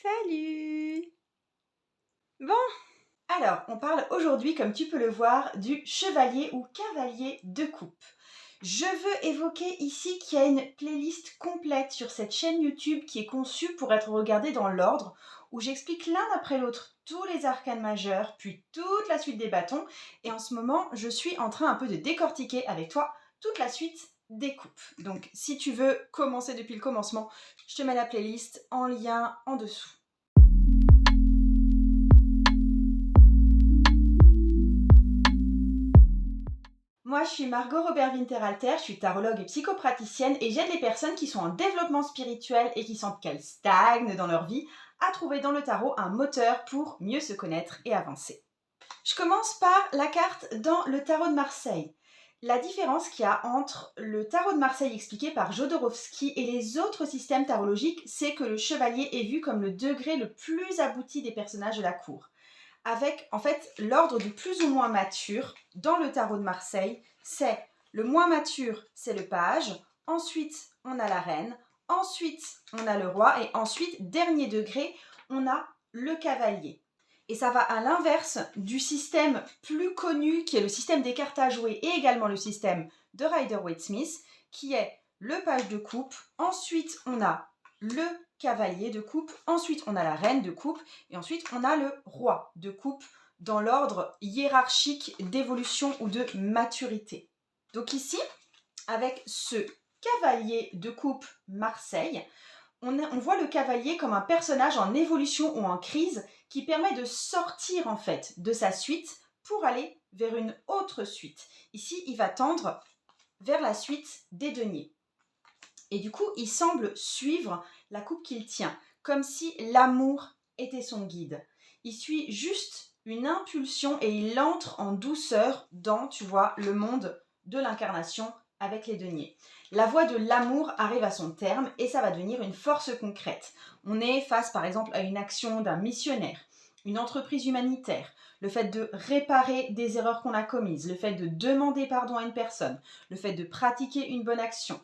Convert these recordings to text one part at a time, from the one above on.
Salut! Bon, alors on parle aujourd'hui, comme tu peux le voir, du chevalier ou cavalier de coupe. Je veux évoquer ici qu'il y a une playlist complète sur cette chaîne YouTube qui est conçue pour être regardée dans l'ordre, où j'explique l'un après l'autre tous les arcanes majeurs, puis toute la suite des bâtons, et en ce moment, je suis en train un peu de décortiquer avec toi toute la suite des coupes. Donc si tu veux commencer depuis le commencement, je te mets la playlist en lien en dessous. Moi, je suis Margot Robert Winterhalter, je suis tarologue et psychopraticienne et j'aide les personnes qui sont en développement spirituel et qui sentent qu'elles stagnent dans leur vie à trouver dans le tarot un moteur pour mieux se connaître et avancer. Je commence par la carte dans le tarot de Marseille. La différence qu'il y a entre le tarot de Marseille expliqué par Jodorowsky et les autres systèmes tarologiques, c'est que le chevalier est vu comme le degré le plus abouti des personnages de la cour, avec en fait l'ordre du plus ou moins mature. Dans le tarot de Marseille, c'est le moins mature, c'est le page, ensuite on a la reine, ensuite on a le roi et ensuite, dernier degré, on a le cavalier. Et ça va à l'inverse du système plus connu qui est le système des cartes à jouer et également le système de Rider-Waite-Smith qui est le page de coupe, ensuite on a le cavalier de coupe, ensuite on a la reine de coupe et ensuite on a le roi de coupe dans l'ordre hiérarchique d'évolution ou de maturité. Donc ici, avec ce cavalier de coupe Marseille, on voit le cavalier comme un personnage en évolution ou en crise qui permet de sortir en fait de sa suite pour aller vers une autre suite. Ici, il va tendre vers la suite des deniers. Et du coup, il semble suivre la coupe qu'il tient, comme si l'amour était son guide. Il suit juste une impulsion et il entre en douceur dans, tu vois, le monde de l'incarnation avec les deniers. La voie de l'amour arrive à son terme et ça va devenir une force concrète. On est face par exemple à une action d'un missionnaire, une entreprise humanitaire, le fait de réparer des erreurs qu'on a commises, le fait de demander pardon à une personne, le fait de pratiquer une bonne action,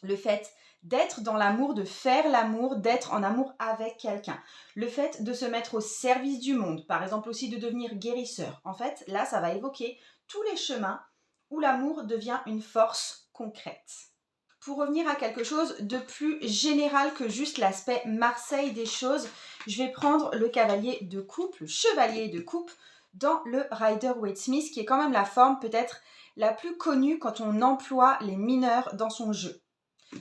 le fait d'être dans l'amour, de faire l'amour, d'être en amour avec quelqu'un, le fait de se mettre au service du monde, par exemple aussi de devenir guérisseur. En fait, là, ça va évoquer tous les chemins où l'amour devient une force concrète. Pour revenir à quelque chose de plus général que juste l'aspect Marseille des choses, je vais prendre le cavalier de coupe, le chevalier de coupe, dans le Rider-Waite-Smith, qui est quand même la forme peut-être la plus connue quand on emploie les mineurs dans son jeu.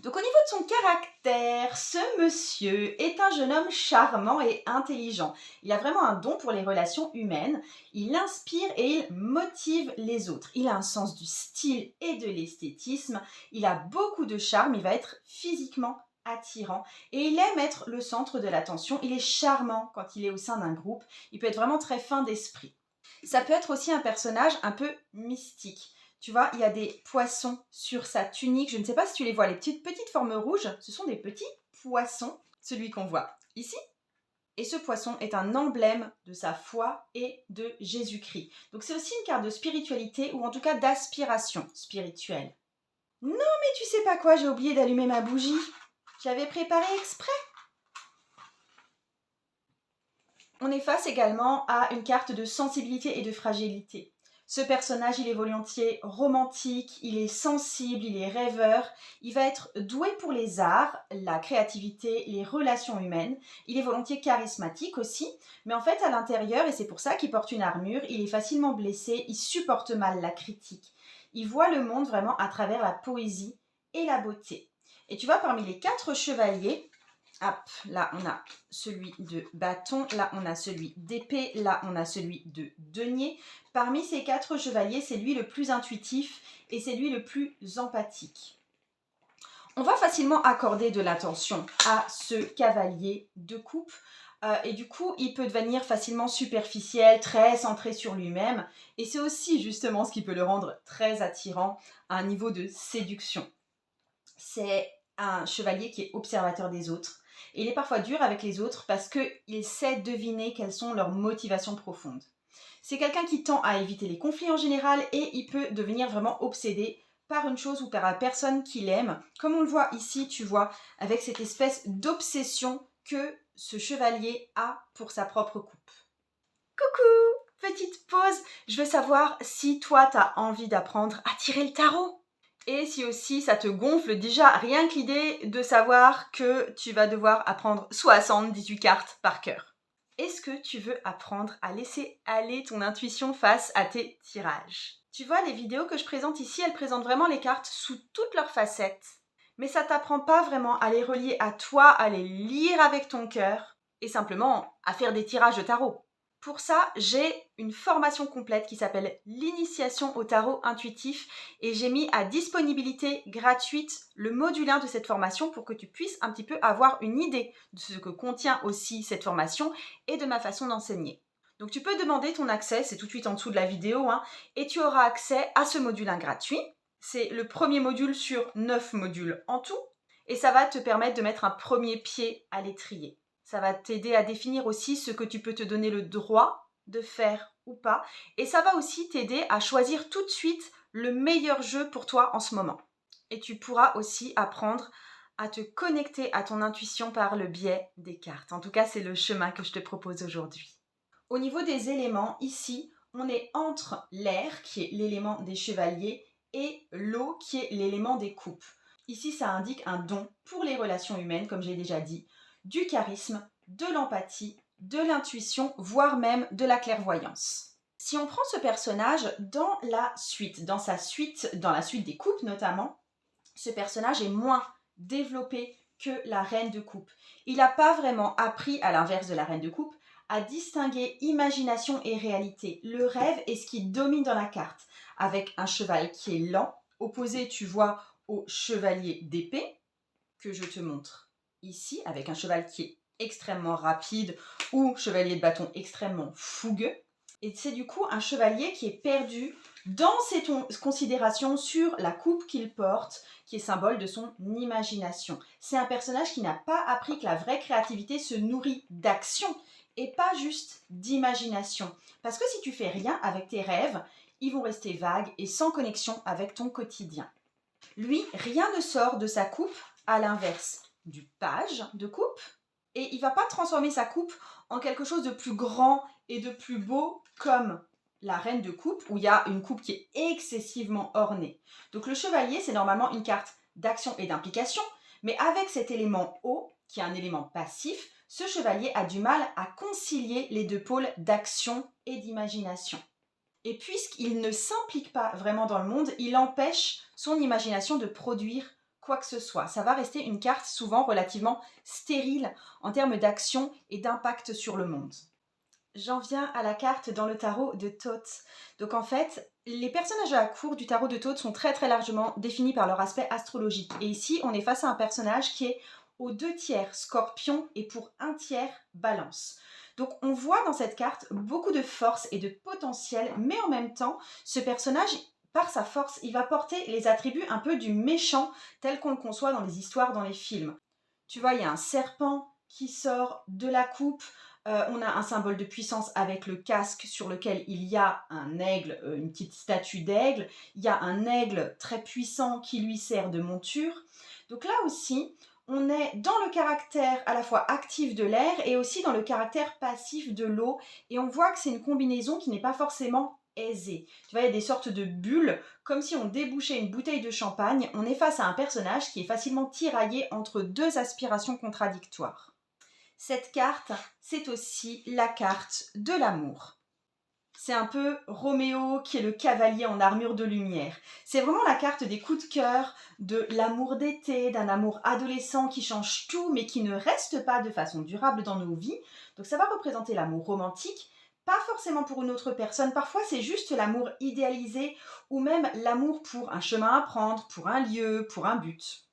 Donc au niveau de son caractère, ce monsieur est un jeune homme charmant et intelligent. Il a vraiment un don pour les relations humaines, il inspire et il motive les autres. Il a un sens du style et de l'esthétisme, il a beaucoup de charme, il va être physiquement attirant et il aime être le centre de l'attention. Il est charmant quand il est au sein d'un groupe, il peut être vraiment très fin d'esprit. Ça peut être aussi un personnage un peu mystique. Tu vois, il y a des poissons sur sa tunique. Je ne sais pas si tu les vois, les petites formes rouges. Ce sont des petits poissons, celui qu'on voit ici. Et ce poisson est un emblème de sa foi et de Jésus-Christ. Donc c'est aussi une carte de spiritualité ou en tout cas d'aspiration spirituelle. Non mais tu sais pas quoi, j'ai oublié d'allumer ma bougie. J'avais préparé exprès. On est face également à une carte de sensibilité et de fragilité. Ce personnage, il est volontiers romantique, il est sensible, il est rêveur, il va être doué pour les arts, la créativité, les relations humaines, il est volontiers charismatique aussi, mais en fait à l'intérieur, et c'est pour ça qu'il porte une armure, il est facilement blessé, il supporte mal la critique. Il voit le monde vraiment à travers la poésie et la beauté. Et tu vois, parmi les 4 chevaliers, hop, là on a celui de bâton, là on a celui d'épée, là on a celui de denier. Parmi ces 4 chevaliers, c'est lui le plus intuitif et c'est lui le plus empathique. On va facilement accorder de l'attention à ce cavalier de coupe et du coup il peut devenir facilement superficiel, très centré sur lui-même et c'est aussi justement ce qui peut le rendre très attirant à un niveau de séduction. C'est un chevalier qui est observateur des autres. Et il est parfois dur avec les autres parce qu'il sait deviner quelles sont leurs motivations profondes. C'est quelqu'un qui tend à éviter les conflits en général et il peut devenir vraiment obsédé par une chose ou par la personne qu'il aime. Comme on le voit ici, tu vois, avec cette espèce d'obsession que ce chevalier a pour sa propre coupe. Coucou, petite pause, je veux savoir si toi tu as envie d'apprendre à tirer le tarot. Et si aussi ça te gonfle déjà rien que l'idée de savoir que tu vas devoir apprendre 78 cartes par cœur. Est-ce que tu veux apprendre à laisser aller ton intuition face à tes tirages? Tu vois, les vidéos que je présente ici, elles présentent vraiment les cartes sous toutes leurs facettes. Mais ça t'apprend pas vraiment à les relier à toi, à les lire avec ton cœur et simplement à faire des tirages de tarot. Pour ça, j'ai une formation complète qui s'appelle l'initiation au tarot intuitif et j'ai mis à disponibilité gratuite le module 1 de cette formation pour que tu puisses un petit peu avoir une idée de ce que contient aussi cette formation et de ma façon d'enseigner. Donc tu peux demander ton accès, c'est tout de suite en dessous de la vidéo, et tu auras accès à ce module 1 gratuit. C'est le premier module sur 9 modules en tout et ça va te permettre de mettre un premier pied à l'étrier. Ça va t'aider à définir aussi ce que tu peux te donner le droit de faire ou pas. Et ça va aussi t'aider à choisir tout de suite le meilleur jeu pour toi en ce moment. Et tu pourras aussi apprendre à te connecter à ton intuition par le biais des cartes. En tout cas, c'est le chemin que je te propose aujourd'hui. Au niveau des éléments, ici, on est entre l'air, qui est l'élément des chevaliers, et l'eau, qui est l'élément des coupes. Ici, ça indique un don pour les relations humaines, comme j'ai déjà dit, du charisme, de l'empathie, de l'intuition, voire même de la clairvoyance. Si on prend ce personnage dans la suite, dans la suite des coupes notamment, ce personnage est moins développé que la reine de coupe. Il n'a pas vraiment appris, à l'inverse de la reine de coupe, à distinguer imagination et réalité. Le rêve est ce qui domine dans la carte, avec un cheval qui est lent, opposé, tu vois, au chevalier d'épée, que je te montre ici, avec un cheval qui est extrêmement rapide ou chevalier de bâton extrêmement fougueux. Et c'est du coup un chevalier qui est perdu dans ses considérations sur la coupe qu'il porte, qui est symbole de son imagination. C'est un personnage qui n'a pas appris que la vraie créativité se nourrit d'action et pas juste d'imagination. Parce que si tu fais rien avec tes rêves, ils vont rester vagues et sans connexion avec ton quotidien. Lui, rien ne sort de sa coupe, à l'inverse du page de coupe, et il ne va pas transformer sa coupe en quelque chose de plus grand et de plus beau comme la reine de coupe, où il y a une coupe qui est excessivement ornée. Donc le chevalier, c'est normalement une carte d'action et d'implication, mais avec cet élément eau, qui est un élément passif, ce chevalier a du mal à concilier les deux pôles d'action et d'imagination. Et puisqu'il ne s'implique pas vraiment dans le monde, il empêche son imagination de produire quoi que ce soit. Ça va rester une carte souvent relativement stérile en termes d'action et d'impact sur le monde. J'en viens à la carte dans le tarot de Thoth. Donc en fait, les personnages à la cour du tarot de Thoth sont très très largement définis par leur aspect astrologique. Et ici, on est face à un personnage qui est aux 2/3 Scorpion et pour 1/3 Balance. Donc on voit dans cette carte beaucoup de force et de potentiel, mais en même temps, ce personnage, par sa force, il va porter les attributs un peu du méchant tel qu'on le conçoit dans les histoires, dans les films. Tu vois, il y a un serpent qui sort de la coupe, on a un symbole de puissance avec le casque sur lequel il y a un aigle, une petite statue d'aigle. Il y a un aigle très puissant qui lui sert de monture. Donc là aussi, on est dans le caractère à la fois actif de l'air et aussi dans le caractère passif de l'eau. Et on voit que c'est une combinaison qui n'est pas forcément aisée. Tu vois, il y a des sortes de bulles, comme si on débouchait une bouteille de champagne. On est face à un personnage qui est facilement tiraillé entre deux aspirations contradictoires. Cette carte, c'est aussi la carte de l'amour. C'est un peu Roméo qui est le cavalier en armure de lumière. C'est vraiment la carte des coups de cœur, de l'amour d'été, d'un amour adolescent qui change tout mais qui ne reste pas de façon durable dans nos vies. Donc ça va représenter l'amour romantique, pas forcément pour une autre personne, parfois c'est juste l'amour idéalisé ou même l'amour pour un chemin à prendre, pour un lieu, pour un but.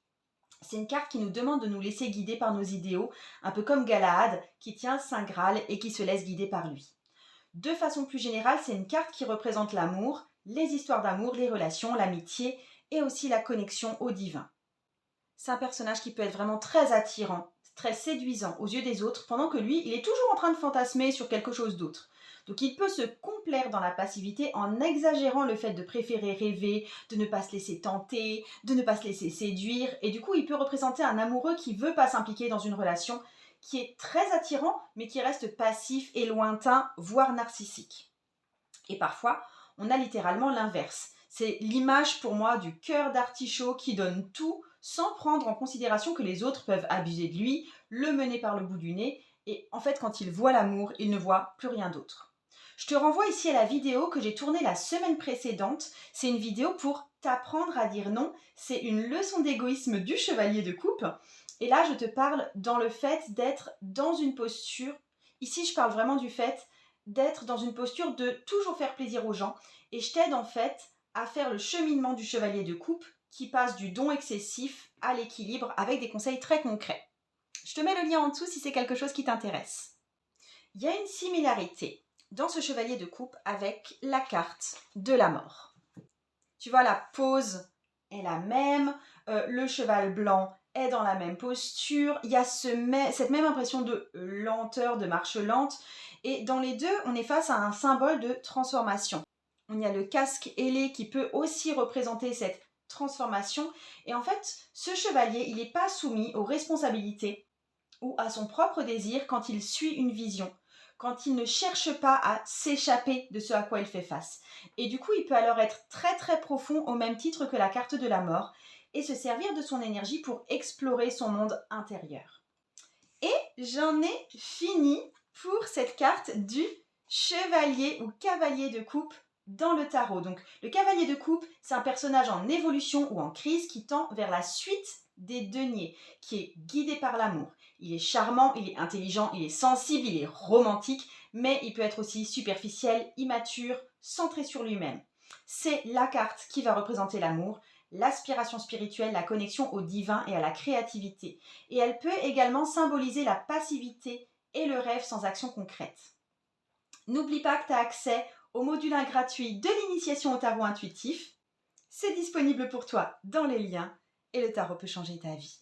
C'est une carte qui nous demande de nous laisser guider par nos idéaux, un peu comme Galahad qui tient Saint Graal et qui se laisse guider par lui. De façon plus générale, c'est une carte qui représente l'amour, les histoires d'amour, les relations, l'amitié et aussi la connexion au divin. C'est un personnage qui peut être vraiment très attirant, très séduisant aux yeux des autres, pendant que lui, il est toujours en train de fantasmer sur quelque chose d'autre. Donc il peut se complaire dans la passivité en exagérant le fait de préférer rêver, de ne pas se laisser tenter, de ne pas se laisser séduire. Et du coup, il peut représenter un amoureux qui ne veut pas s'impliquer dans une relation, qui est très attirant, mais qui reste passif et lointain, voire narcissique. Et parfois, on a littéralement l'inverse. C'est l'image pour moi du cœur d'artichaut qui donne tout sans prendre en considération que les autres peuvent abuser de lui, le mener par le bout du nez, et en fait quand il voit l'amour, il ne voit plus rien d'autre. Je te renvoie ici à la vidéo que j'ai tournée la semaine précédente. C'est une vidéo pour t'apprendre à dire non. C'est une leçon d'égoïsme du chevalier de coupe. Et là, je te parle dans le fait d'être dans une posture. Ici, je parle vraiment du fait d'être dans une posture de toujours faire plaisir aux gens. Et je t'aide en fait à faire le cheminement du chevalier de coupe qui passe du don excessif à l'équilibre avec des conseils très concrets. Je te mets le lien en dessous si c'est quelque chose qui t'intéresse. Il y a une similarité dans ce chevalier de coupe avec la carte de la mort. Tu vois, la pose est la même, le cheval blanc est dans la même posture, il y a cette même impression de lenteur, de marche lente, et dans les deux, on est face à un symbole de transformation. On y a le casque ailé qui peut aussi représenter cette transformation, et en fait, ce chevalier, il n'est pas soumis aux responsabilités ou à son propre désir quand il suit une vision, quand il ne cherche pas à s'échapper de ce à quoi il fait face. Et du coup, il peut alors être très très profond au même titre que la carte de la mort et se servir de son énergie pour explorer son monde intérieur. Et j'en ai fini pour cette carte du chevalier ou cavalier de coupe dans le tarot. Donc le cavalier de coupe, c'est un personnage en évolution ou en crise qui tend vers la suite des deniers, qui est guidé par l'amour. Il est charmant, il est intelligent, il est sensible, il est romantique, mais il peut être aussi superficiel, immature, centré sur lui-même. C'est la carte qui va représenter l'amour, l'aspiration spirituelle, la connexion au divin et à la créativité. Et elle peut également symboliser la passivité et le rêve sans action concrète. N'oublie pas que tu as accès au module gratuit de l'initiation au tarot intuitif. C'est disponible pour toi dans les liens et le tarot peut changer ta vie.